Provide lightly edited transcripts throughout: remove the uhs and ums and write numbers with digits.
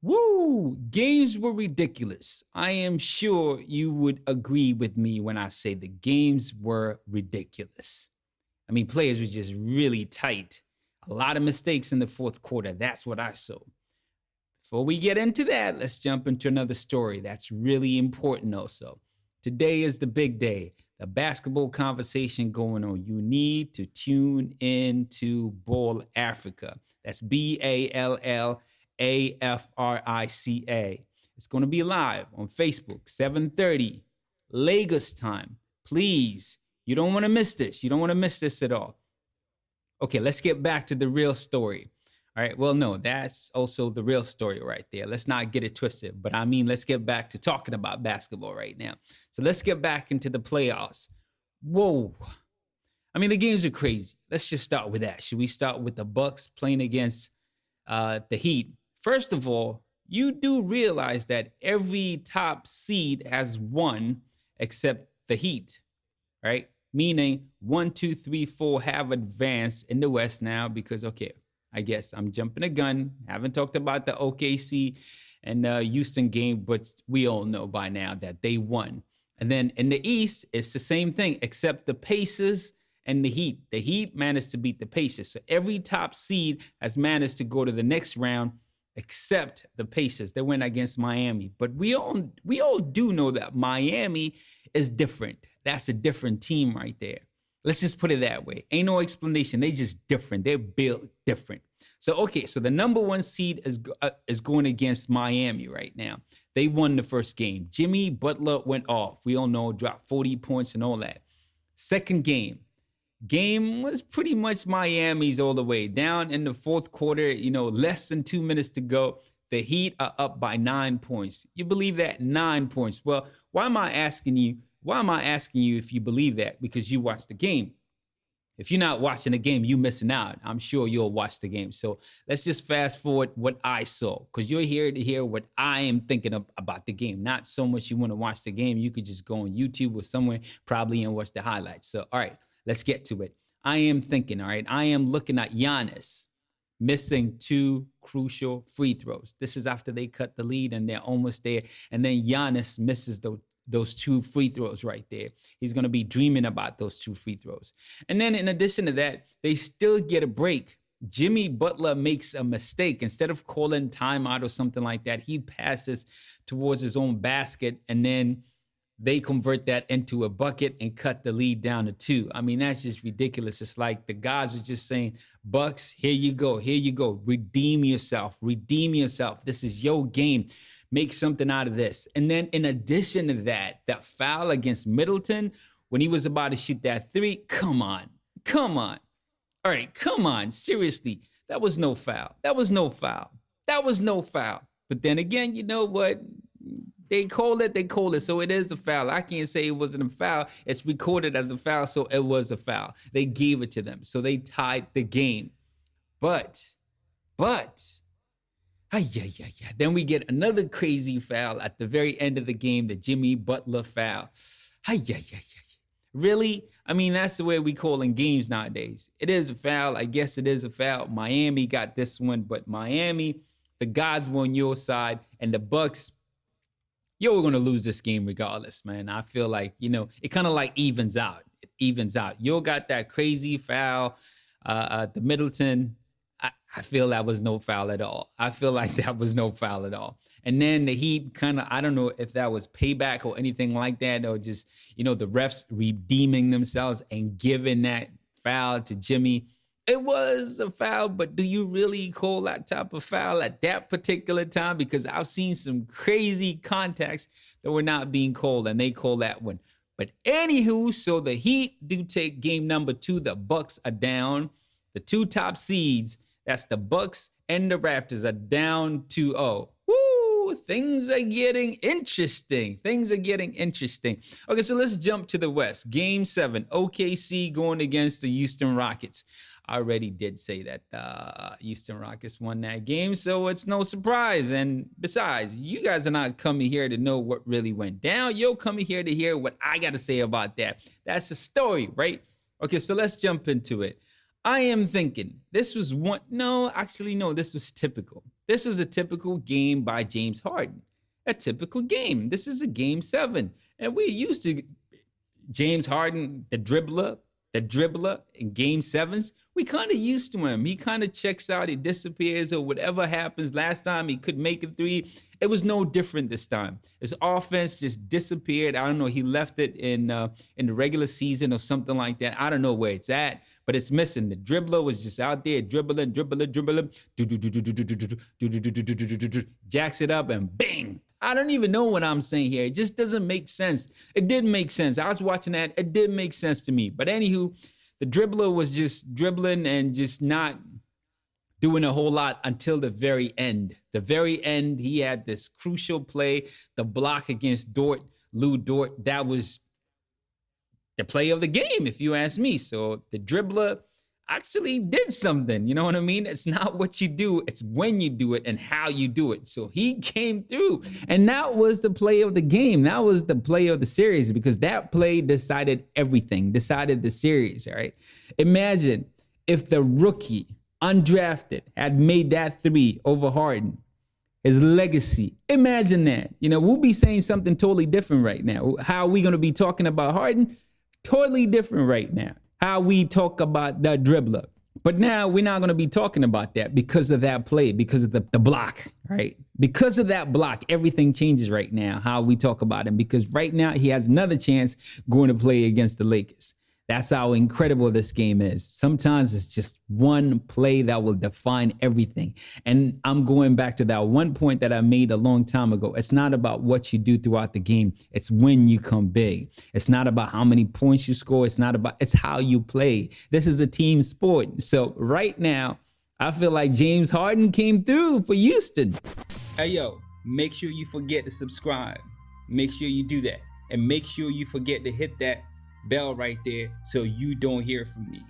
Woo! Games were ridiculous. I am sure you would agree with me when I say the games were ridiculous. I mean, players were just really tight. A lot of mistakes in the fourth quarter. That's what I saw. Before we get into that, let's jump into another story that's really important also. Today is the big day, the basketball conversation going on. You need to tune in to Ball Africa. That's BALLAFRICA. It's going to be live on Facebook, 7:30 Lagos time. Please, you don't want to miss this. You don't want to miss this at all. Okay, let's get back to the real story. All right, well, no, that's also the real story right there. Let's not get it twisted. But I mean, let's get back to talking about basketball right now. So let's get back into the playoffs. Whoa. I mean, the games are crazy. Let's just start with that. Should we start with the Bucks playing against the Heat? First of all, you do realize that every top seed has won except the Heat, right? Meaning 1, 2, 3, 4 have advanced in the West now because, okay, I guess I'm jumping a gun. Haven't talked about the OKC and Houston game, but we all know by now that they won. And then in the East, it's the same thing, except the Pacers and the Heat. The Heat managed to beat the Pacers. So every top seed has managed to go to the next round, except the Pacers. They went against Miami. But we all do know that Miami is different. That's a different team right there. Let's just put it that way. Ain't no explanation. They just different. They're built different. So, okay, so the number one seed is going against Miami right now. They won the first game. Jimmy Butler went off. We all know, dropped 40 points and all that. Second game was pretty much Miami's all the way. Down in the fourth quarter, less than 2 minutes to go. The Heat are up by 9 points. You believe that? 9 points. Well, why am I asking you if you believe that? Because you watched the game. If you're not watching the game, you're missing out. I'm sure you'll watch the game. So let's just fast forward what I saw, because you're here to hear what I am thinking about the game. Not so much you want to watch the game. You could just go on YouTube or somewhere probably and watch the highlights. So, all right, let's get to it. I am thinking, all right, I am looking at Giannis missing 2 crucial free throws. This is after they cut the lead and they're almost there. And then Giannis misses those 2 free throws right there. He's going to be dreaming about those 2 free throws. And then in addition to that, they still get a break. Jimmy Butler makes a mistake. Instead of calling timeout or something like that, he passes towards his own basket, and then they convert that into a bucket and cut the lead down to 2. I mean, that's just ridiculous. It's like the guys are just saying, Bucks, here you go. Here you go. Redeem yourself. Redeem yourself. This is your game. Make something out of this. And then in addition to that foul against Middleton when he was about to shoot that 3, come on. All right, come on. Seriously, that was no foul. That was no foul. But then again, you know what? They called it. So it is a foul. I can't say it wasn't a foul. It's recorded as a foul, so it was a foul. They gave it to them. So they tied the game. But, then we get another crazy foul at the very end of the game, the Jimmy Butler foul. Really? I mean, that's the way we call in games nowadays. It is a foul. I guess it is a foul. Miami got this one, but Miami, the guys were on your side, and the Bucks, we're going to lose this game regardless, man. I feel like, it kind of like evens out. It evens out. You got that crazy foul, the Middleton. I feel that was no foul at all. And then the Heat kind of, I don't know if that was payback or anything like that, or just, the refs redeeming themselves and giving that foul to Jimmy. It was a foul, but do you really call that type of foul at that particular time? Because I've seen some crazy contacts that were not being called, and they call that one. But anywho, so the Heat do take game number 2. The Bucks are down. The 2 top seeds, that's the Bucks and the Raptors, are down 2-0. Woo! Things are getting interesting. Okay, so let's jump to the West. Game 7, OKC going against the Houston Rockets. I already did say that the Houston Rockets won that game, so it's no surprise. And besides, you guys are not coming here to know what really went down. You're coming here to hear what I got to say about that. That's the story, right? Okay, so let's jump into it. I am thinking this was this was typical. This was a typical game by James Harden. A typical game. This is a game 7. And we're used to James Harden, the dribbler in game 7s. We kind of used to him. He kind of checks out, he disappears, or whatever happens. Last time he could make a 3. It was no different this time. His offense just disappeared. I don't know. He left it in the regular season or something like that. I don't know where it's at, but it's missing. The dribbler was just out there dribbling, jacks it up and bang. I don't even know what I'm saying here. It just doesn't make sense. It didn't make sense. I was watching that. It didn't make sense to me. But anywho, the dribbler was just dribbling and just not doing a whole lot until the very end. The very end, he had this crucial play, the block against Lou Dort. That was the play of the game, if you ask me. So the dribbler actually did something. You know what I mean? It's not what you do, it's when you do it and how you do it. So he came through, and that was the play of the game. That was the play of the series, because that play decided everything, decided the series, all right? Imagine if the rookie, undrafted, had made that 3 over Harden. His legacy. Imagine that. You know, we'll be saying something totally different right now. How are we going to be talking about Harden? Totally different right now. How we talk about the dribbler. But now we're not going to be talking about that because of that play, because of the block, right? Because of that block, everything changes right now, how we talk about him, because right now he has another chance going to play against the Lakers. That's how incredible this game is. Sometimes it's just one play that will define everything. And I'm going back to that one point that I made a long time ago. It's not about what you do throughout the game. It's when you come big. It's not about how many points you score. It's how you play. This is a team sport. So right now, I feel like James Harden came through for Houston. Hey, yo, make sure you forget to subscribe. Make sure you do that. And make sure you forget to hit that bell right there so you don't hear from me.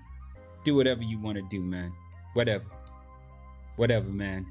Do whatever you want to do, man. Whatever, man.